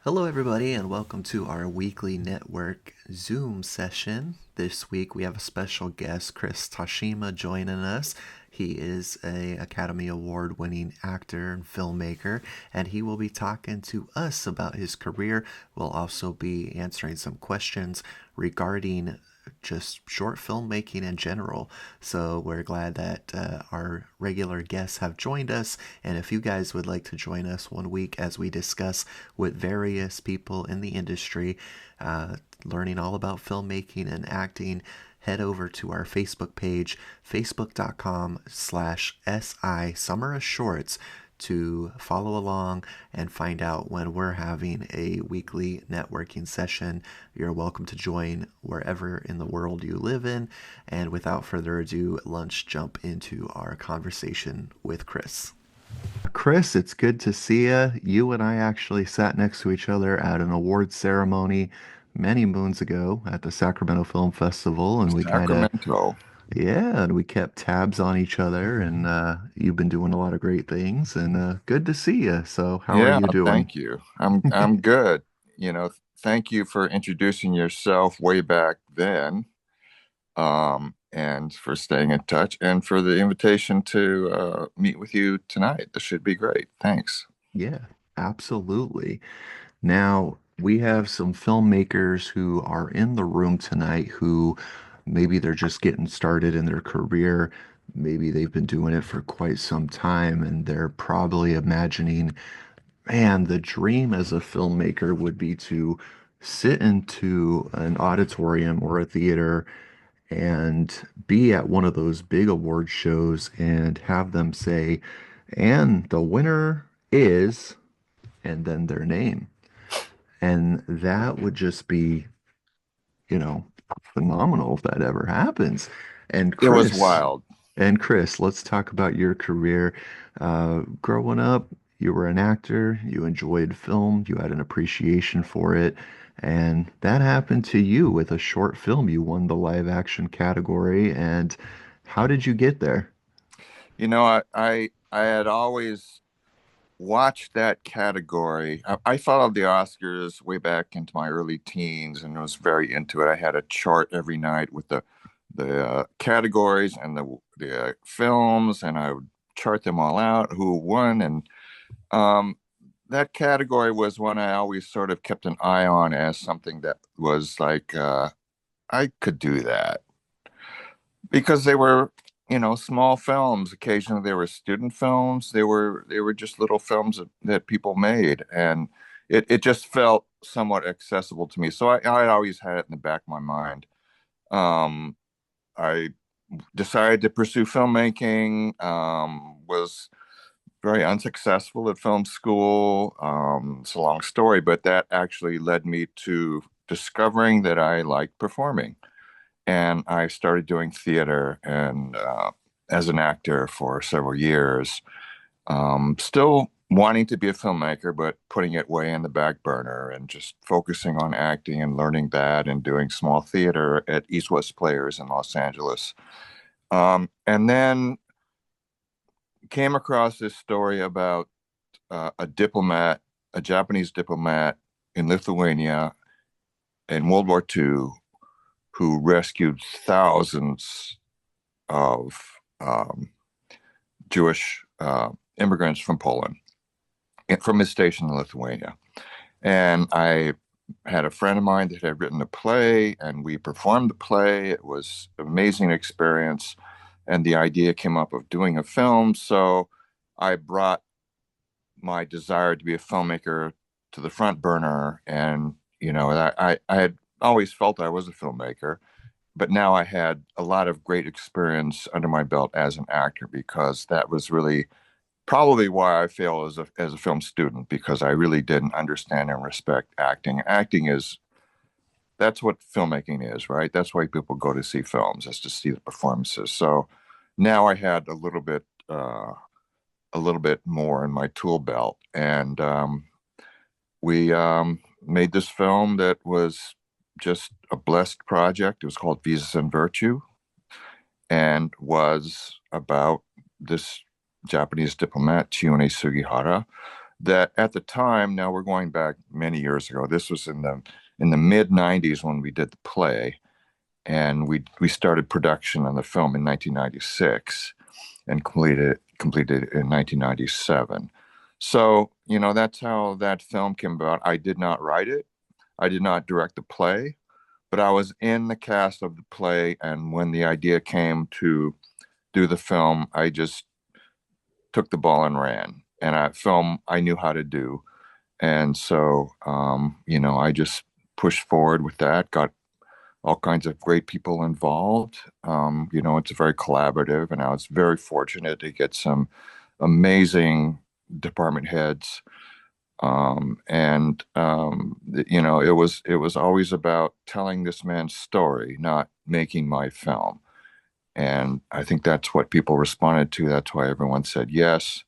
Hello, everybody, and welcome to our weekly network Zoom session. This week we have a special guest, Chris Tashima, joining us. He is a Academy Award winning actor and filmmaker, and he will be talking to us about his career. We'll also be answering some questions regarding just short filmmaking in general. So we're glad that our regular guests have joined us. And if you guys would like to join us one week as we discuss with various people in the industry, learning all about filmmaking and acting, head over to our Facebook page, facebook.com/SI Summer of Shorts, to follow along and find out when we're having a weekly networking session. You're welcome to join wherever in the world you live in. And without further ado, let's jump into our conversation with Chris. Chris, it's good to see you. You and I actually sat next to each other at an awards ceremony many moons ago at the Sacramento Film Festival, and we kind of Sacramento. yeah, and we kept tabs on each other, and you've been doing a lot of great things, and good to see you. So, how are Yeah, you doing? thank you. I'm good. Thank you for introducing yourself way back then, and for staying in touch and for the invitation to meet with you tonight. This should be great. Thanks. Yeah, absolutely. Now, we have some filmmakers who are in the room tonight who maybe they're just getting started in their career. Maybe they've been doing it for quite some time, and they're probably imagining, man, the dream as a filmmaker would be to sit into an auditorium or a theater and be at one of those big award shows and have them say, and the winner is, and then their name. And that would just be, you know, phenomenal if that ever happens. And It was Chris, wild. let's talk about your career. Growing up, you were an actor, you enjoyed film, you had an appreciation for it, and that happened to you with a short film. You won the live action category, and how did you get there? I had always watched that category. I followed the Oscars way back into my early teens and was very into it. I had a chart every night with the categories and the films, and I would chart them all out, who won, and um, that category was one I always sort of kept an eye on as something that was like I could do that because they were small films. Occasionally they were student films. They were just little films that people made, and it just felt somewhat accessible to me. So I always had it in the back of my mind. I decided to pursue filmmaking. Was very unsuccessful at film school. It's a long story, but that actually led me to discovering that I liked performing, and I started doing theater and as an actor for several years. Still wanting to be a filmmaker, but putting it way in the back burner and just focusing on acting and learning that and doing small theater at East West Players in Los Angeles. And then came across this story about a diplomat, a Japanese diplomat in Lithuania in World War II who rescued thousands of Jewish immigrants from Poland, from his station in Lithuania. And I had a friend of mine that had written a play, and we performed the play. It was an amazing experience. And the idea came up of doing a film. So I brought my desire to be a filmmaker to the front burner. And, I had always felt I was a filmmaker, but now I had a lot of great experience under my belt as an actor, because that was really probably why I failed as a film student, because I really didn't understand and respect acting. Acting is That's what filmmaking is, right? That's why people go to see films, is to see the performances. So now I had a little bit more in my tool belt, and we made this film that was just a blessed project. It was called Visas and Virtue, and was about this Japanese diplomat, Chiune Sugihara, that at the time, now we're going back many years ago. This was in the mid '90s when we did the play, and we started production on the film in 1996 and completed it in 1997. So, that's how that film came about. I did not write it. I did not direct the play, but I was in the cast of the play. And when the idea came to do the film, I just took the ball and ran. And film I knew how to do. And so, I just pushed forward with that, got all kinds of great people involved. It's very collaborative, and I was very fortunate to get some amazing department heads. It was always about telling this man's story, not making my film. And I think that's what people responded to. That's why everyone said yes.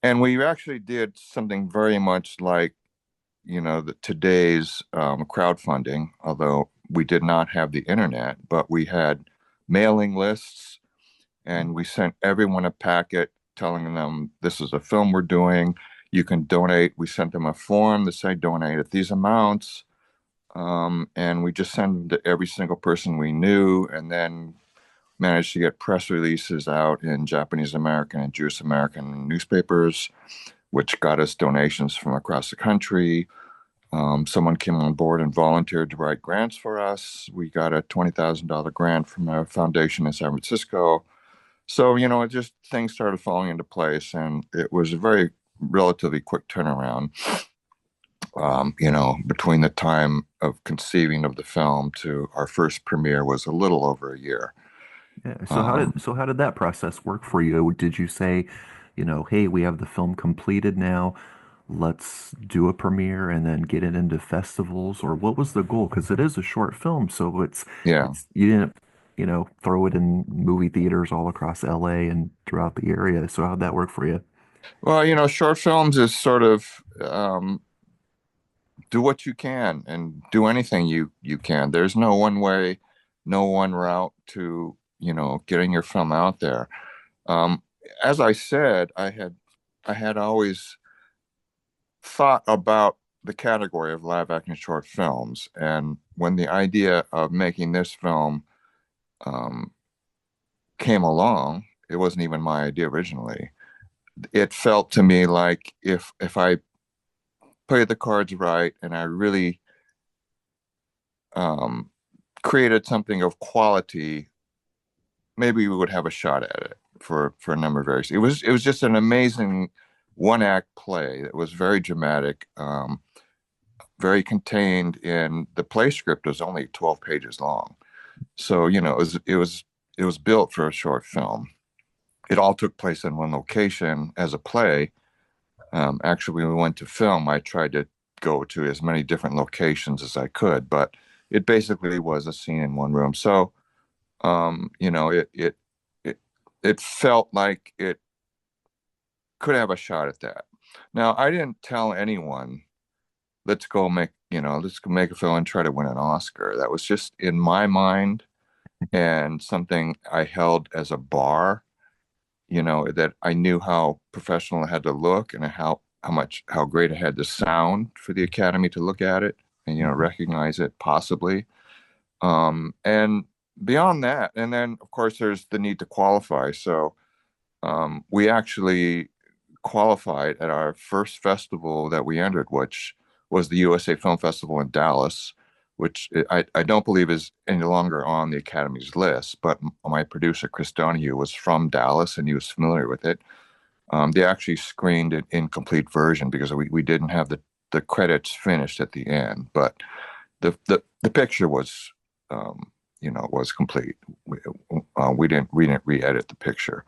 And we actually did something very much like, today's crowdfunding, although we did not have the internet, but we had mailing lists, and we sent everyone a packet telling them this is a film we're doing. You can donate. We sent them a form that said donate at these amounts. And we just sent them to every single person we knew, and then managed to get press releases out in Japanese American and Jewish American newspapers, which got us donations from across the country. Someone came on board and volunteered to write grants for us. We got a $20,000 grant from a foundation in San Francisco. So, it just things started falling into place, and it was a very relatively quick turnaround. Between the time of conceiving of the film to our first premiere was a little over a year. Yeah. So how did Um, so how did that process work for you? Did you say, hey, we have the film completed now. Let's do a premiere and then get it into festivals, or what was the goal? Because it is a short film, so yeah. it's you didn't, throw it in movie theaters all across LA and throughout the area. So how'd that work for you? Well, short films is sort of do what you can and do anything you can. There's no one way, no one route to, getting your film out there. Um, as I said, I had always thought about the category of live action short films, and when the idea of making this film um, came along, it wasn't even my idea originally. It felt to me like if I played the cards right and I really um, created something of quality, maybe we would have a shot at it for a number of various. It was just an amazing one act play that was very dramatic, very contained. In the play script was only 12 pages long, so it was built for a short film. It all took place in one location as a play. Actually, when we went to film, I tried to go to as many different locations as I could, but it basically was a scene in one room. So, it it felt like it could have a shot at that. Now, I didn't tell anyone, let's go make a film and try to win an Oscar. That was just in my mind and something I held as a bar, that I knew how professional it had to look and how great it had to sound for the Academy to look at it and, Mhm. recognize it possibly. And beyond that, and then of course there's the need to qualify. So we actually qualified at our first festival that we entered, which was the USA Film Festival in Dallas, which I don't believe is any longer on the Academy's list. But my producer, Chris Donahue, was from Dallas and he was familiar with it. They actually screened an incomplete version because we didn't have the credits finished at the end. But the picture was complete. We didn't re-edit the picture.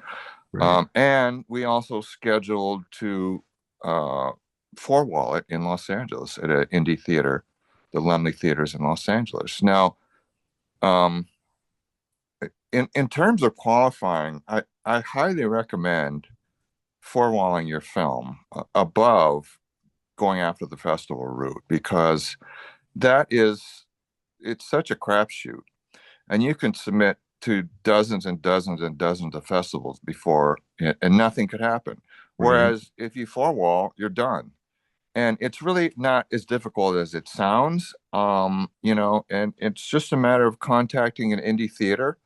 Right. And we also scheduled to uh, four-wall it in Los Angeles at an indie theater, the Lemley Theaters in Los Angeles. Now, um, in terms of qualifying, I highly recommend four-walling your film above going after the festival route, because that is it's such a crapshoot, and you can submit to dozens and dozens and dozens of festivals before, and nothing could happen. Right. Whereas if you four wall, you're done. And it's really not as difficult as it sounds. And it's just a matter of contacting an indie theater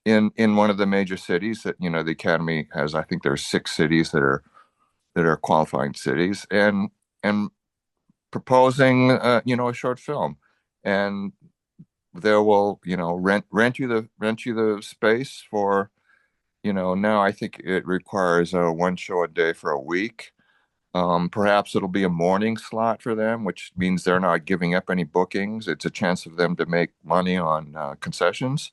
in one of the major cities that, the Academy has. I think there's 6 cities that are qualifying cities, and proposing, a short film, and they will, rent you the space for, now I think it requires one show a day for a week. Perhaps it'll be a morning slot for them, which means they're not giving up any bookings. It's a chance of them to make money on concessions.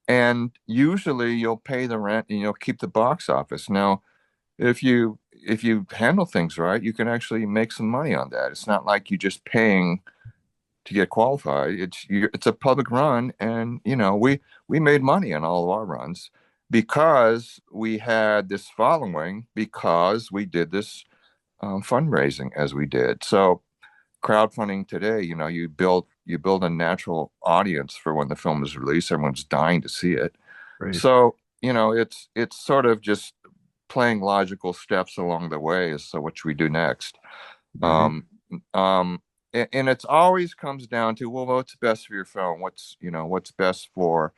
And usually you'll pay the rent and you'll keep the box office. Now, if you handle things right, you can actually make some money on that. It's not like you just paying to get qualified. It's a public run, and we made money on all of our runs because we had this following, because we did this fundraising as we did. So crowdfunding today, you build a natural audience for when the film is released. Everyone's dying to see it. Right. So, it's sort of just playing logical steps along the way as to what should we do next. Right. Um, and it's always comes down to, well, what's best for your film? What's best for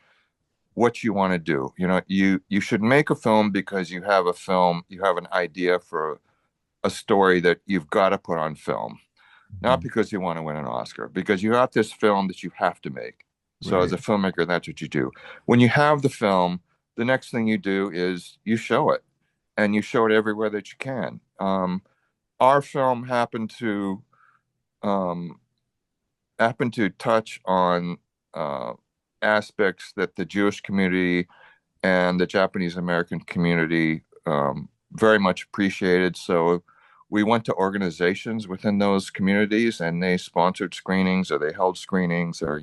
what you want to do? You should make a film because you have an idea for a story that you've got to put on film, not Mhm. because you want to win an Oscar, because you have this film that you have to make. So as Right. a filmmaker, that's what you do. When you have the film, the next thing you do is you show it, and you show it everywhere that you can. Our film um, happened to touch on uh, aspects that the Jewish community and the Japanese American community very much appreciated. So we went to organizations within those communities, and they sponsored screenings, or they held screenings, or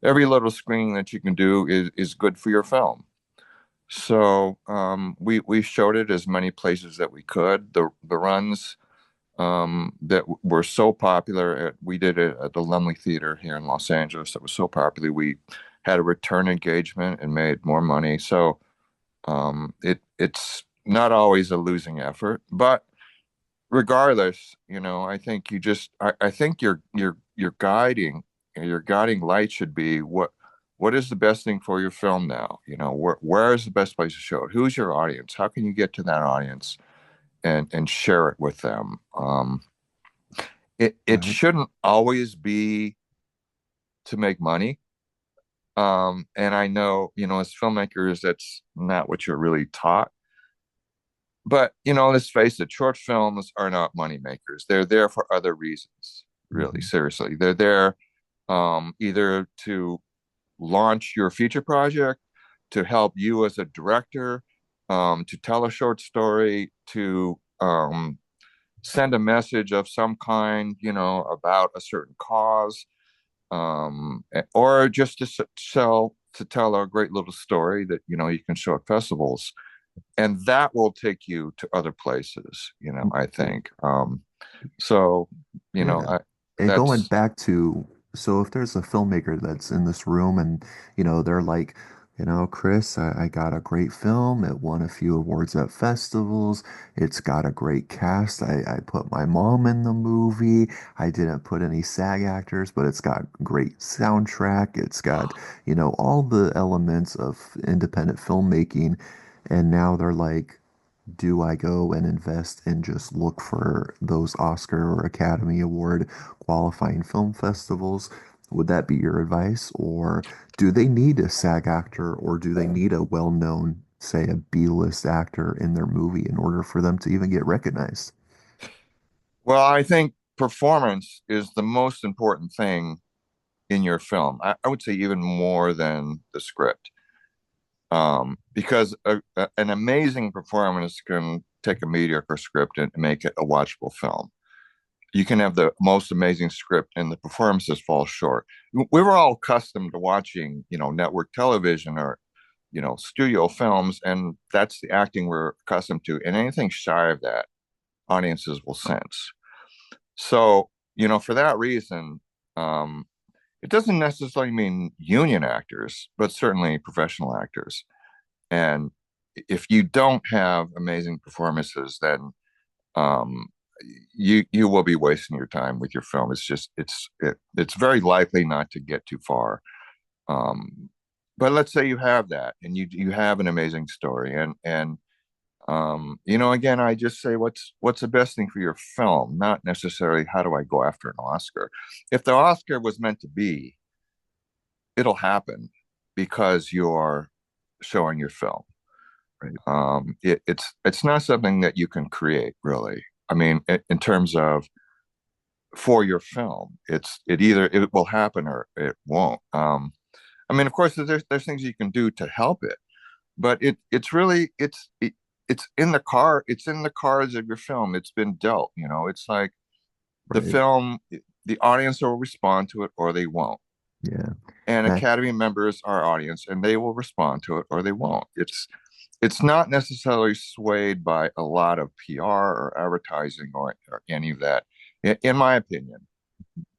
every little screening that you can do is good for your film. So we showed it as many places that we could. The runs that were so popular. We did it at the Lumley Theater here in Los Angeles. That was so popular. We had a return engagement and made more money. So it's not always a losing effort, but regardless, I think I think your guiding light should be what is the best thing for your film now? Where is the best place to show it? Who's your audience? How can you get to that audience and share it with them? It Right. shouldn't always be to make money. And I know, as filmmakers, that's not what you're really taught. But, let's face it, short films are not money makers. They're there for other reasons, really, Mhm. seriously. They're there either to launch your feature project, to help you as a director, to tell a short story, to send a message of some kind, about a certain cause, or just to tell a great little story that you can show at festivals, and that will take you to other places. I think. So, Yeah. I And going that's back to, so if there's a filmmaker that's in this room and, they're like, Chris, I got a great film. It won a few awards at festivals. It's got a great cast. I put my mom in the movie. I didn't put any SAG actors, but it's got great soundtrack. It's got, all the elements of independent filmmaking. And now they're like, do I go and invest and just look for those Oscar or Academy Award qualifying film festivals? Would that be your advice? Or do they need a SAG actor or do they need a well-known, say, a B-list actor in their movie in order for them to even get recognized? well, I think performance is the most important thing in your film. I would say even more than the script, because an amazing performance can take a mediocre script and make it a watchable film. You can have the most amazing script and the performances fall short. We were all accustomed to watching, network television or, studio films, and that's the acting we're accustomed to. And anything shy of that, audiences will sense. So, for that reason, um, it doesn't necessarily mean union actors, but certainly professional actors. And if you don't have amazing performances, then um, you will be wasting your time with your film. It's very likely not to get too far. Um, but let's say you have that, and you have an amazing story, and again, I just say what's the best thing for your film, not necessarily how do I go after an Oscar. If the Oscar was meant to be, it'll happen because you're showing your film. Right. It's not something that you can create, really. I mean, in terms of for your film, it either it will happen or it won't. I mean, of course, there's things you can do to help it, but it's really it's in the car. It's in the cards of your film. It's been dealt. It's like the Right. film, the audience will respond to it or they won't. Yeah. And That Academy members are audience, and they will respond to it or they won't. It's not necessarily swayed by a lot of PR or advertising or any of that, in my opinion.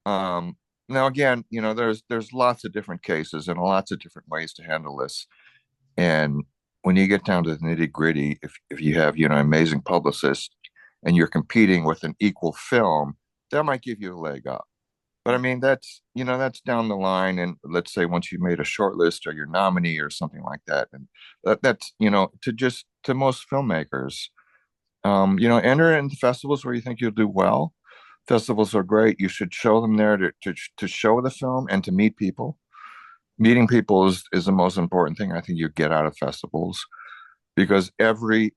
Now, again, there's lots of different cases and lots of different ways to handle this. And when you get down to the nitty gritty, if you have amazing publicists and you're competing with an equal film, that might give you a leg up. But I mean, that's down the line. And let's say once you've made a short list or your nominee or something like that, and that's to most filmmakers, enter into festivals where you think you'll do well. Festivals are great. You should show them there to show the film and to meet people. Meeting people is the most important thing I think you get out of festivals, because every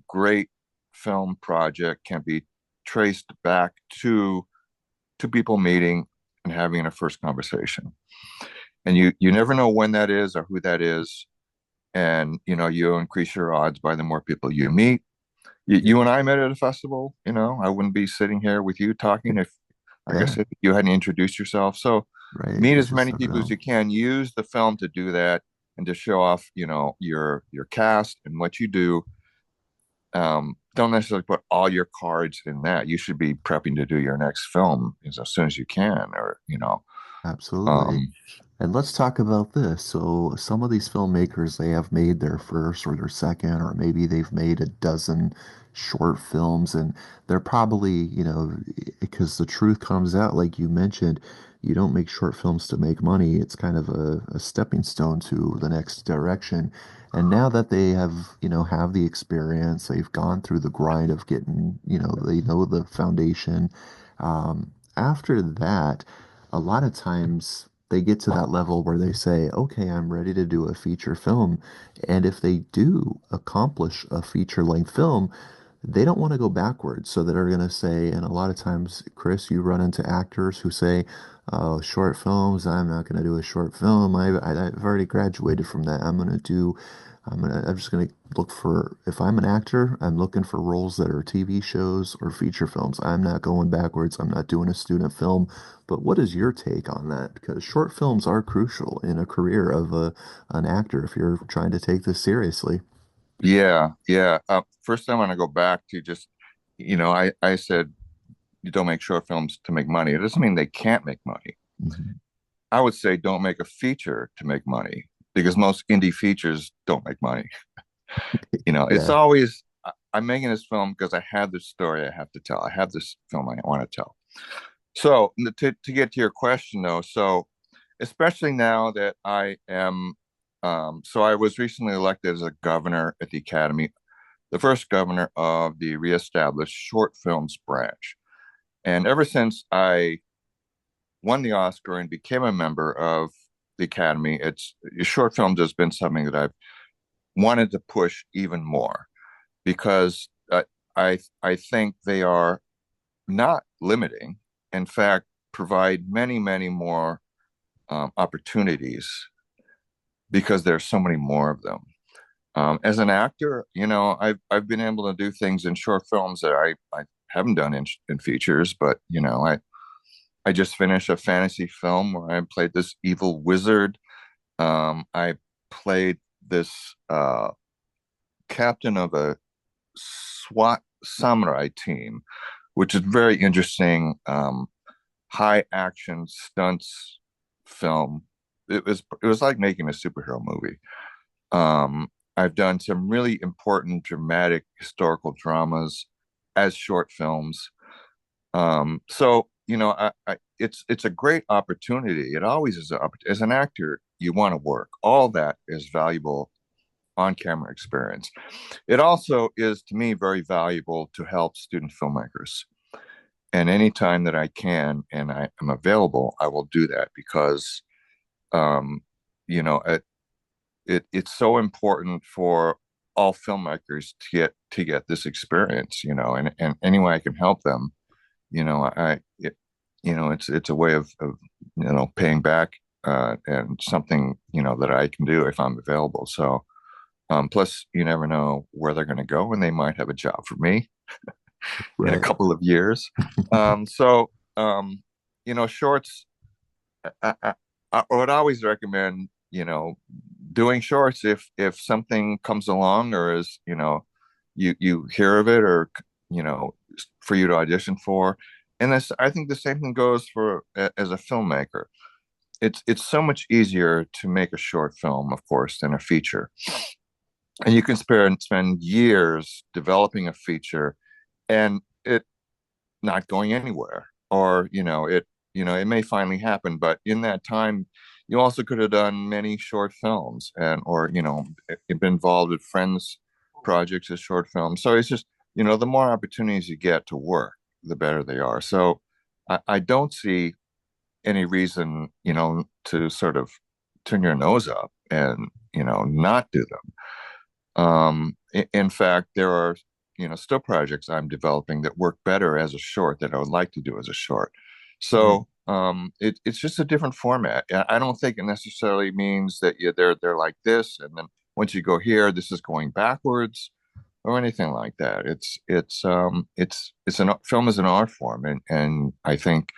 great film project can be traced back to people meeting and having a first conversation. And you never know when that is or who that is. And you increase your odds by the more people you meet. yeah, You and I met at a festival. I wouldn't be sitting here with you talking if, like I yeah, said, you hadn't introduced yourself. So right. meet You as just many never people as know. you can. Use the film to do that and to show off, your cast and what you do. Don't necessarily put all your cards in that. You should be prepping to do your next film as soon as you can, or Absolutely. um, And let's talk about this. So, some of these filmmakers, they have made their first or their second, or maybe they've made a dozen short films, and they're probably, because the truth comes out, like you mentioned, you don't make short films to make money. It's kind of a stepping stone to the next direction. And now that they have the experience, they've gone through the grind of getting, they know the foundation. After that, a lot of times they get to that level where they say, okay, I'm ready to do a feature film. And if they do accomplish a feature length film, they don't want to go backwards. So they're going to say, and a lot of times, Chris, you run into actors who say, oh, short films, I'm not going to do a short film. I've already graduated from that. I'm just going to look for, if I'm an actor, I'm looking for roles that are TV shows or feature films. I'm not going backwards. I'm not doing a student film. But what is your take on that? Because short films are crucial in a career of an actor if you're trying to take this seriously. yeah, yeah. First, I want to go back to just, I said you don't make short films to make money. It doesn't mean they can't make money. Mhm. I would say don't make a feature to make money, because most indie features don't make money. It's Yeah, always I'm making this film because I have this story I have to tell. I have this film I want to tell. So to get to your question though, so especially now that so I was recently elected as a governor at the Academy, the first governor of the reestablished short films branch. And ever since I won the Oscar and became a member of the Academy, it's short films has been something that I've wanted to push even more, because I think they are not limiting. In fact, provide many, many more opportunities because there's so many more of them. As an actor, I've been able to do things in short films that I haven't done in features, but I just finished a fantasy film where I played this evil wizard. I played this captain of a SWAT samurai team, which is very interesting. High action stunts film. It was like making a superhero movie. I've done some really important dramatic historical dramas as short films. So it's a great opportunity. It always is. As an actor, you want to work. All that is valuable on camera experience. It also is, to me, very valuable to help student filmmakers. And anytime that I can and I am available, I will do that because, um, you know, it's so important for all filmmakers to get this experience, and any way I can help them, it's a way of paying back, and something, that I can do if I'm available. So, plus you never know where they're going to go, and they might have a job for me in a Right. couple of years. So, shorts, I would always recommend, doing shorts if something comes along or is, you hear of it, or, you know, for you to audition for. And this, I think the same thing goes for as a filmmaker. It's so much easier to make a short film, of course, than a feature. And you can spend years developing a feature and it not going anywhere, or it may finally happen, but in that time you also could have done many short films, and or been involved with friends projects as short films. So it's just, the more opportunities you get to work, the better they are. So I don't see any reason, to sort of turn your nose up and not do them. In fact, there are, still projects I'm developing that work better as a short that I would like to do as a short. Mm. So, it's just a different format. I don't think it necessarily means that they're like this, and then once you go here, this is going backwards or anything like that. It's an film is an art form, and I think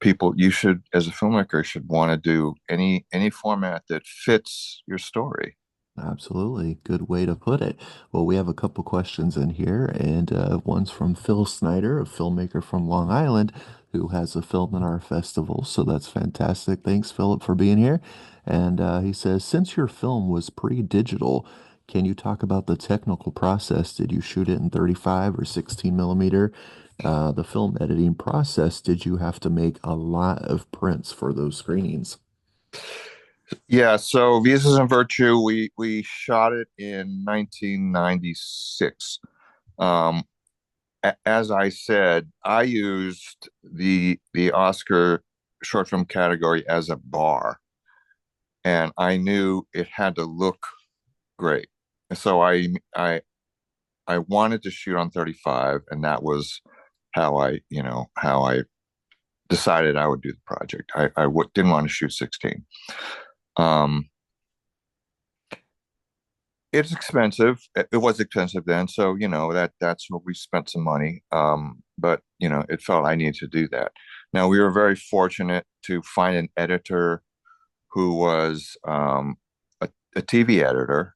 people, you should, as a filmmaker, should want to do any format that fits your story. Absolutely. Good way to put it. Well, we have a couple questions in here, and one's from Phil Snyder, a filmmaker from Long Island, who has a film in our festival. So that's fantastic. Thanks, Philip, for being here. And he says, since your film was pre-digital, can you talk about the technical process? Did you shoot it in 35 or 16 millimeter? The film editing process, did you have to make a lot of prints for those screenings? Yeah, so Visas and Virtue, we shot it in 1996. Um, as I said, I used the Oscar short film category as a bar, and I knew it had to look great. So I wanted to shoot on 35, and that was how I decided I would do the project. I didn't want to shoot 16. Um, It's expensive. It was expensive then, so that's where we spent some money. But it felt I needed to do that. Now we were very fortunate to find an editor who was a TV editor,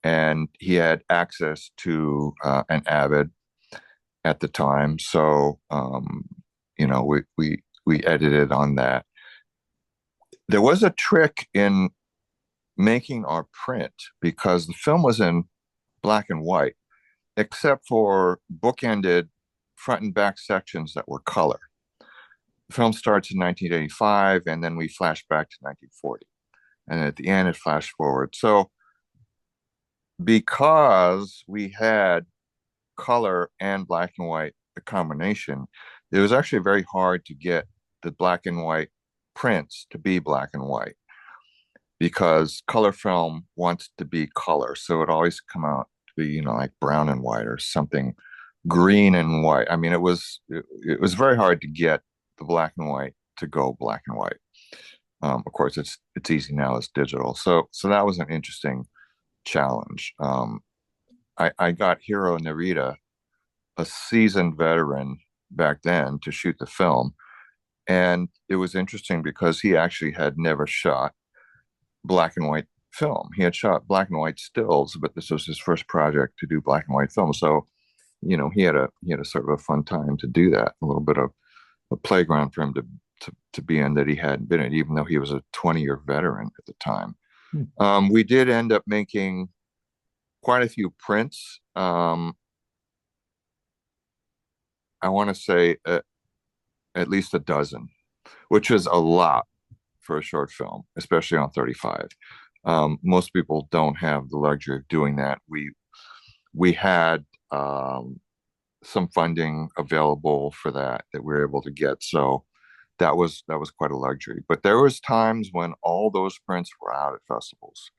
and he had access to an Avid at the time. So we edited on that. There was a trick in making our print because the film was in black and white, except for bookended front and back sections that were color. The film starts in 1985, and then we flash back to 1940. And at the end, it flashed forward. So, because we had color and black and white, the combination, it was actually very hard to get the black and white prints to be black and white because color film wants to be color. So it always come out to be, like brown and white or something green and white. I mean, it was very hard to get the black and white to go black and white. Of course, it's easy now; it's digital. So that was an interesting challenge. I got Hiro Narita, a seasoned veteran back then, to shoot the film, and it was interesting because he actually had never shot black and white film. He had shot black and white stills, but this was his first project to do black and white film. So he had a sort of a fun time to do that, a little bit of a playground for him to be in that he hadn't been in, even though he was a 20-year veteran at the time. Hmm. We did end up making quite a few prints. I want to say at least a dozen, which is a lot for a short film, especially on 35. Most people don't have the luxury of doing that. We had some funding available for that we were able to get, so that was quite a luxury. But there was times when all those prints were out at festivals.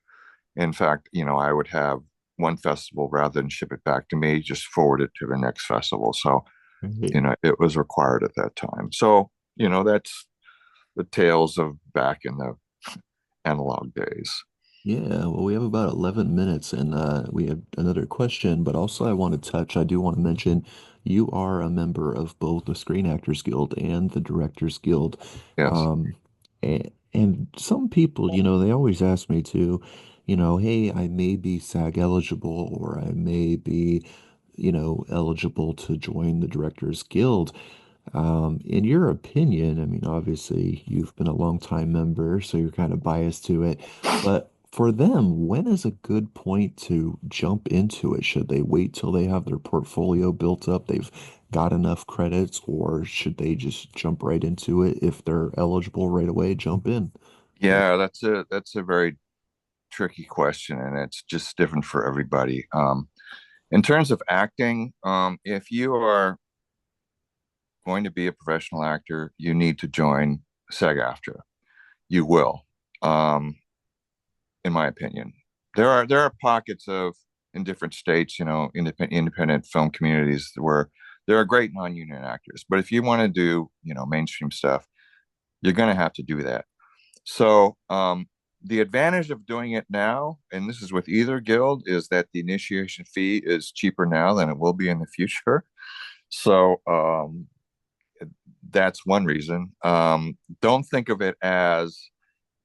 In fact, I would have one festival, rather than ship it back to me, just forward it to the next festival. So Right. it was required at that time. So that's the tales of back in the analog days. Yeah, well, we have about 11 minutes and we have another question, but also I do want to mention you are a member of both the Screen Actors Guild and the Directors Guild. Yes. Um, and some people, they always ask me to, hey, I may be SAG eligible or I may be, eligible to join the Directors Guild. In your opinion, I mean, obviously you've been a long time member, so you're kind of biased to it. But for them, when is a good point to jump into it? Should they wait till they have their portfolio built up, they've got enough credits, or should they just jump right into it if they're eligible right away, jump in? Yeah, that's a very tricky question, and it's just different for everybody. In terms of acting, if you are going to be a professional actor, you need to join SAG-AFTRA. You will, um, in my opinion. There are pockets of in different states, independent film communities where there are great non-union actors. But if you want to do, mainstream stuff, you're going to have to do that. So the advantage of doing it now, and this is with either guild, is that the initiation fee is cheaper now than it will be in the future. So that's one reason. Don't think of it as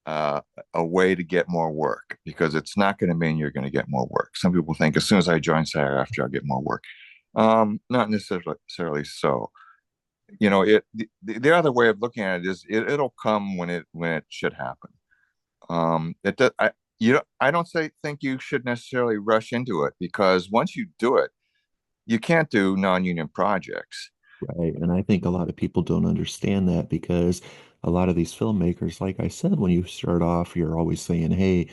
uh, a way to get more work, because it's not going to mean you're going to get more work. Some people think as soon as I join SAG-AFTRA, I'll get more work. Not necessarily so. The other way of looking at it is it'll come when it should happen. It does, I don't think you should necessarily rush into it, because once you do it, you can't do non-union projects. Right. And I think a lot of people don't understand that because a lot of these filmmakers, like I said, when you start off, you're always saying, hey,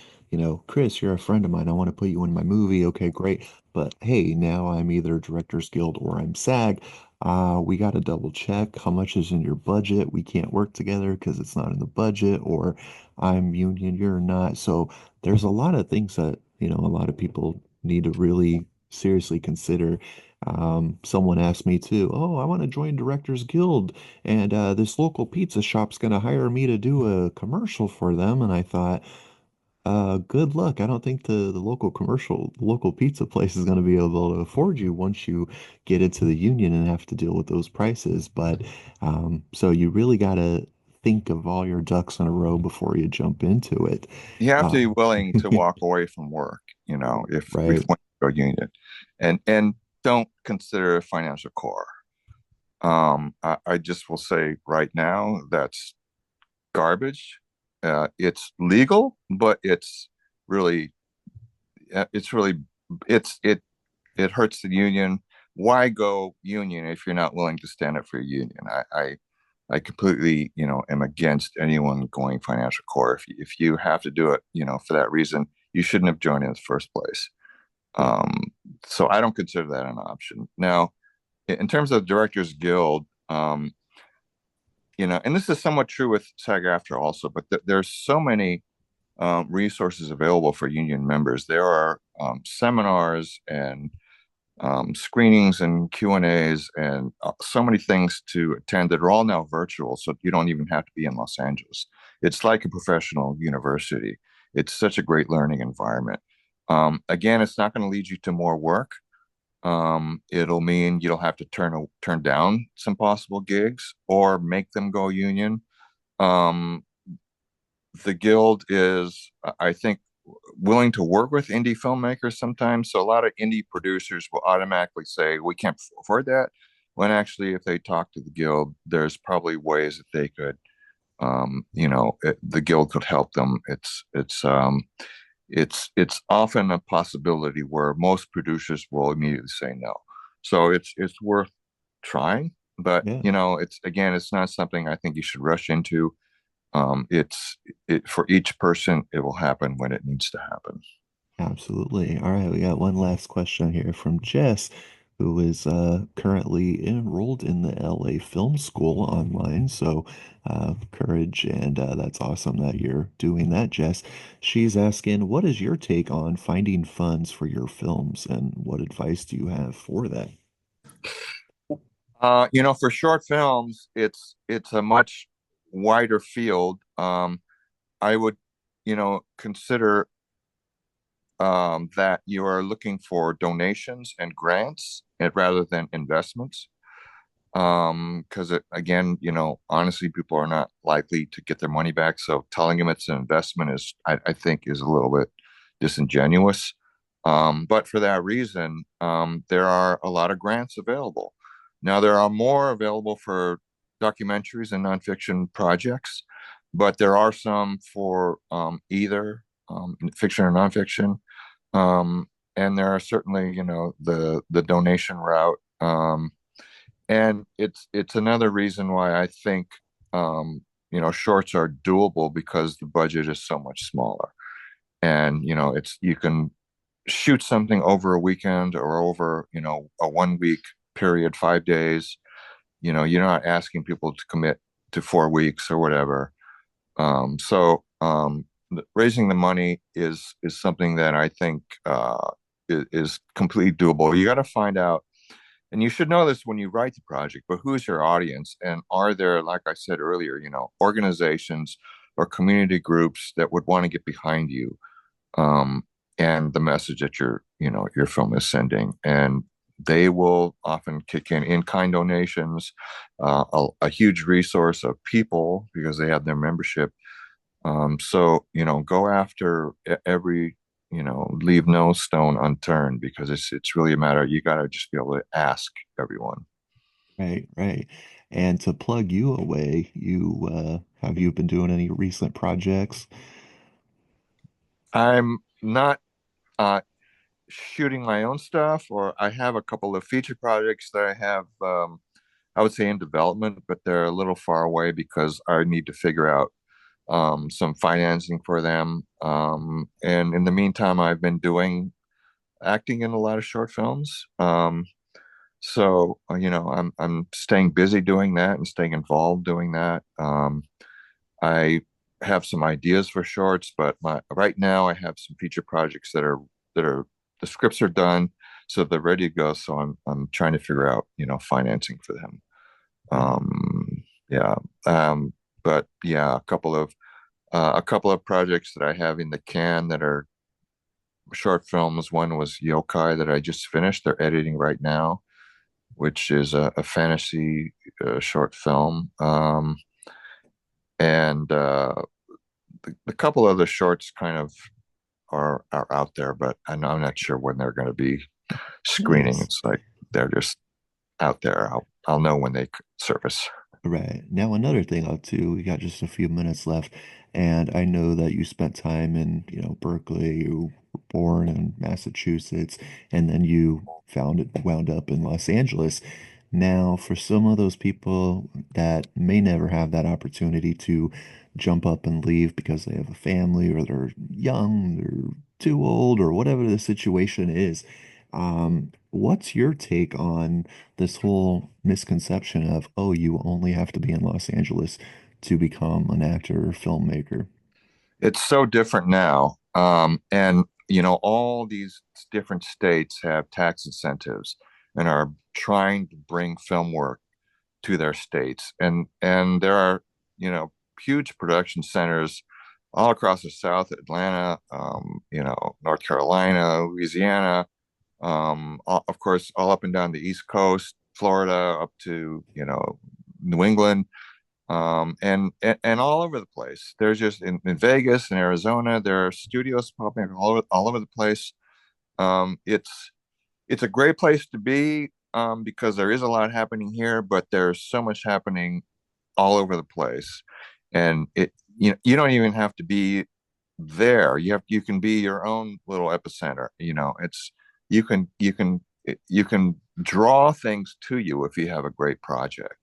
Chris, you're a friend of mine. I want to put you in my movie. Okay, great. But hey, now I'm either Directors Guild or I'm SAG. We got to double check how much is in your budget. We can't work together because it's not in the budget, or I'm union, you're not. So there's a lot of things that, a lot of people need to really seriously consider. Someone asked me too, oh, I want to join Directors Guild, and this local pizza shop's going to hire me to do a commercial for them. And I thought, good luck. I don't think the local pizza place is going to be able to afford you once you get into the union and have to deal with those prices. But so you really got to think of all your ducks in a row before you jump into it. You have to Uh, be willing to walk away from work, if right. when you go union, and don't consider a financial core. I just will say right now that's garbage. It's legal, but really, it's really, it's it hurts the union. Why go union if you're not willing to stand up for your union? I completely, am against anyone going financial core. If you have to do it, for that reason, you shouldn't have joined in the first place. Um, so I don't consider that an option. Now, in terms of Directors Guild, and this is somewhat true with SAG-AFTRA also, but there's so many resources available for union members. There are seminars and screenings and Q&As and so many things to attend that are all now virtual, so you don't even have to be in Los Angeles. It's like a professional university. It's such a great learning environment. Again, it's not going to lead you to more work. It'll mean you'll have to turn down some possible gigs or make them go union. Um, the guild is, I think, willing to work with indie filmmakers sometimes. So a lot of indie producers will automatically say, we can't afford that. When actually, if they talk to the guild, there's probably ways that they could, the guild could help them. it's often a possibility where most producers will immediately say no. So it's worth trying, but Yeah. it's again, it's not something I think you should rush into. It's it for each person, it will happen when it needs to happen. Absolutely. All right, we got one last question here from Jess, who is currently enrolled in the LA Film School online. So, courage, and that's awesome that you're doing that, Jess. She's asking, what is your take on finding funds for your films, and what advice do you have for that? For short films, it's a much wider field. I would, consider that you are looking for donations and grants rather than investments. Because again, honestly, people are not likely to get their money back. So telling them it's an investment I think, is a little bit disingenuous. But for that reason, there are a lot of grants available. Now, there are more available for documentaries and nonfiction projects, but there are some for either fiction or nonfiction. Um, and there are certainly, the donation route. And it's another reason why I think shorts are doable because the budget is so much smaller. And it's you can shoot something over a weekend or over a 1 week period, 5 days. You're not asking people to commit to 4 weeks or whatever. So raising the money is something that I think is completely doable. You got to find out, and you should know this when you write the project, but who's your audience? And are there, like I said earlier, organizations or community groups that would want to get behind you, um, and the message that your film is sending? And they will often kick in-kind donations, a huge resource of people because they have their membership. So, go after every, leave no stone unturned because it's really a matter. You got to just be able to ask everyone. Right, right. And to plug you away, have you been doing any recent projects? I'm not uh, shooting my own stuff, or I have a couple of feature projects that I would say in development, but they're a little far away because I need to figure out some financing for them. And in the meantime, I've been doing acting in a lot of short films. So I'm staying busy doing that and staying involved doing that. I have some ideas for shorts, but my right now I have some feature projects that are the scripts are done, so they're ready to go. So I'm trying to figure out financing for them. Right. Yeah, but yeah, a couple of projects that I have in the can that are short films. One was Yokai that I just finished. They're editing right now, which is a fantasy short film. And the couple other shorts kind of are out there, but I'm not sure when they're going to be screening. Nice. It's like they're just out there. I'll know when they surface. Right. Now, another thing I'll too, we got just a few minutes left, and I know that you spent time in, Berkeley, you were born in Massachusetts, and then you wound up in Los Angeles. Now, for some of those people that may never have that opportunity to jump up and leave because they have a family or they're young, they're too old, or whatever the situation is, what's your take on this whole misconception of, oh, you only have to be in Los Angeles to become an actor or filmmaker? It's so different now. And all these different states have tax incentives and are trying to bring film work to their states. And there are, huge production centers all across the South, Atlanta, North Carolina, Louisiana, of course, all up and down the East Coast, Florida, up to, New England, and all over the place. There's just in Vegas and Arizona, there are studios popping up all over the place. It's a great place to be, because there is a lot happening here, but there's so much happening all over the place, and you don't even have to be there. You can be your own little epicenter. It's you can draw things to you if you have a great project.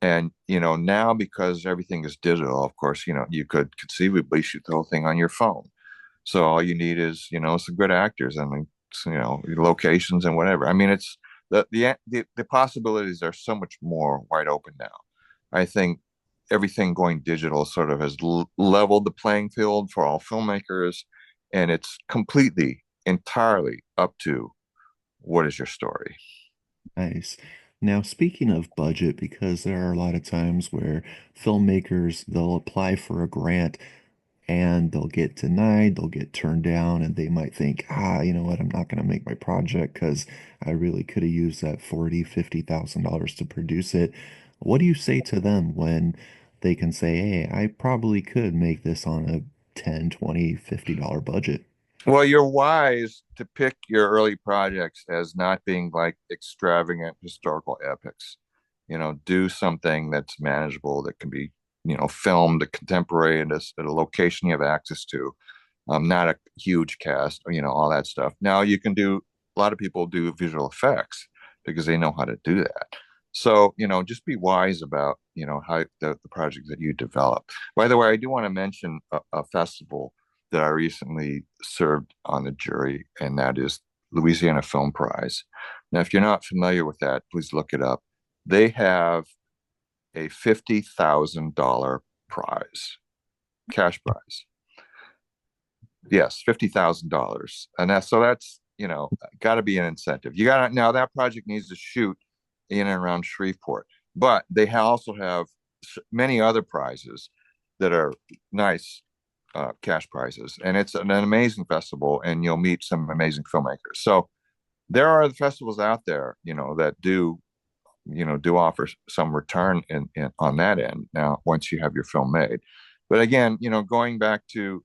And now, because everything is digital, of course, you could conceivably shoot the whole thing on your phone. So all you need is some good actors and locations and whatever. I mean, it's the possibilities are so much more wide open now. I think everything going digital sort of has leveled the playing field for all filmmakers, and it's completely, entirely up to what is your story. Nice. Now, speaking of budget, because there are a lot of times where filmmakers they'll apply for a grant and they'll get denied, they'll get turned down, and they might think, you know what, I'm not going to make my project because I really could have used that 40, $50,000 to produce it. What do you say to them when they can say, hey, I probably could make this on a 10, 20, $50 budget? Well, you're wise to pick your early projects as not being like extravagant historical epics. Do something that's manageable, that can be, filmed at contemporary and at a location you have access to. Not a huge cast, all that stuff. Now you can do, a lot of people do visual effects because they know how to do that. So, just be wise about, how the project that you develop. By the way, I do want to mention a festival that I recently served on the jury, and that is Louisiana Film Prize. Now, if you're not familiar with that, please look it up. They have a $50,000 prize, cash prize. Yes, $50,000, and that's got to be an incentive. You got to now that project needs to shoot in and around Shreveport, but they also have many other prizes that are nice cash prizes, and it's an amazing festival, and you'll meet some amazing filmmakers. So there are the festivals out there, that do offer some return on that end. Now, once you have your film made, but again, going back to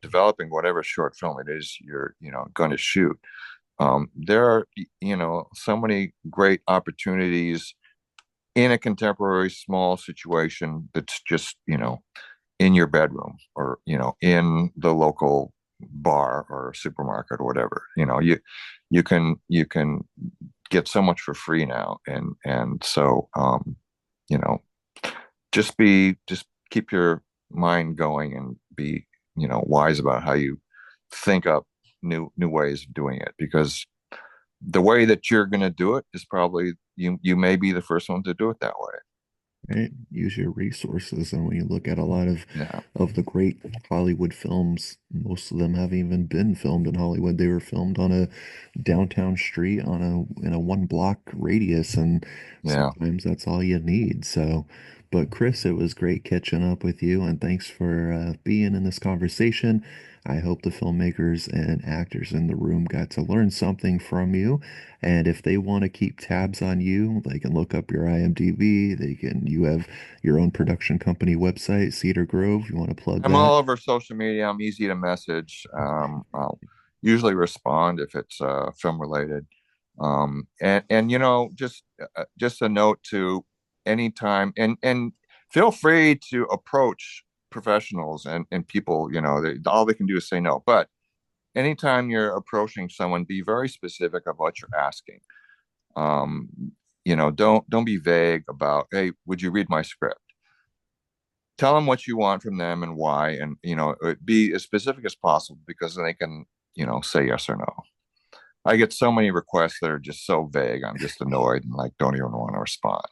developing whatever short film it is you're going to shoot. There are so many great opportunities in a contemporary small situation that's just in your bedroom, or in the local bar or supermarket or whatever. You can get so much for free now, and so you know just keep your mind going and be wise about how you think up new ways of doing it, because the way that you're going to do it is probably you may be the first one to do it that way. Right? Use your resources. And when you look at a lot Yeah, of the great Hollywood films, most of them haven't even been filmed in Hollywood. They were filmed on a downtown street on in a 1 block radius, and yeah. sometimes that's all you need. So, but Chris, it was great catching up with you, and thanks for being in this conversation. I hope the filmmakers and actors in the room got to learn something from you. And if they want to keep tabs on you, they can look up your IMDb. You have your own production company website, Cedar Grove. You want to plug I'm that? all over social media. I'm easy to message. I'll usually respond if it's film related. And just a note to anytime, and feel free to approach professionals and people. All they can do is say no. But anytime you're approaching someone, be very specific of what you're asking. Um, don't be vague about, hey, would you read my script? Tell them what you want from them and why, and be as specific as possible, because then they can say yes or no. I get so many requests that are just so vague, I'm just annoyed and like don't even want to respond.